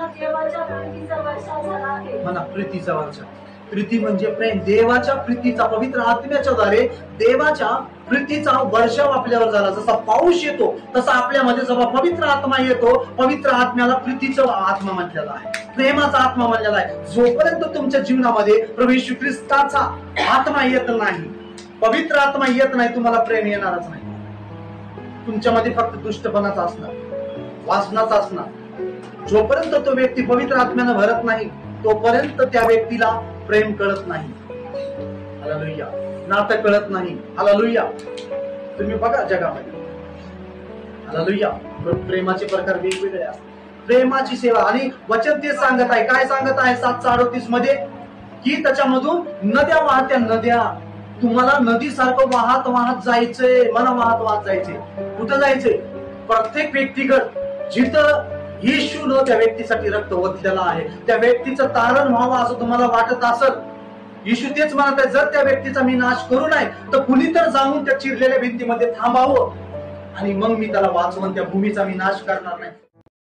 मला देवाच्या प्रीतीचा वर्षा झाला आहे. म्हणा प्रीतीचा वर्षा. प्रीती म्हणजे प्रेम. देवाच्या प्रीतीचा, पवित्र आत्म्याच्या द्वारे देवाच्या प्रीतीचा वर्षाव आपल्यावर झाला. जसा पाऊस येतो तसा आपल्यामध्ये जेव्हा पवित्र आत्मा येतो, पवित्र आत्म्याला प्रीतीचा आत्मा म्हटलेला आहे, प्रेमाचा आत्मा म्हटलेला आहे. जोपर्यंत तुमच्या जीवनामध्ये प्रभू येशू ख्रिस्ताचा आत्मा येत नाही, पवित्र आत्मा येत नाही, तुम्हाला प्रेम येणारच नाही. तुमच्यामध्ये फक्त दुष्टपणाचा असणार, वासनाचा असणार. जोपर्यंत तो व्यक्ती पवित्र आत्म्यानं भरत नाही तोपर्यंत त्या व्यक्तीला प्रेम कळत नाही. हालेलुया. नातं कळत नाही. हालेलुया. तुम्ही बघा जगामध्ये, हालेलुया, प्रेमाचे प्रकार वेगवेगळे असतात. प्रेमाची सेवा आणि वचन ते सांगत आहे. काय सांगत आहे 7:38 मध्ये? की त्याच्यामधून नद्या वाहत्या, नद्या. तुम्हाला नदीसारखं वाहत वाहत जायचंय, मला वाहत वाहत जायचंय. कुठं जायचंय? प्रत्येक व्यक्तीकडे जिथं येशूनं त्या व्यक्तीसाठी रक्त ओतलेलं आहे, त्या व्यक्तीचं तारण व्हावं असं तुम्हाला वाटत असेल, येशू तेच म्हणत आहे, जर त्या व्यक्तीचा मी नाश करू नये तर कुणी तर जाऊन त्या चिरलेल्या भिंतीमध्ये थांबावं आणि मग मी त्याला वाचवून त्या भूमीचा मी नाश करणार नाही.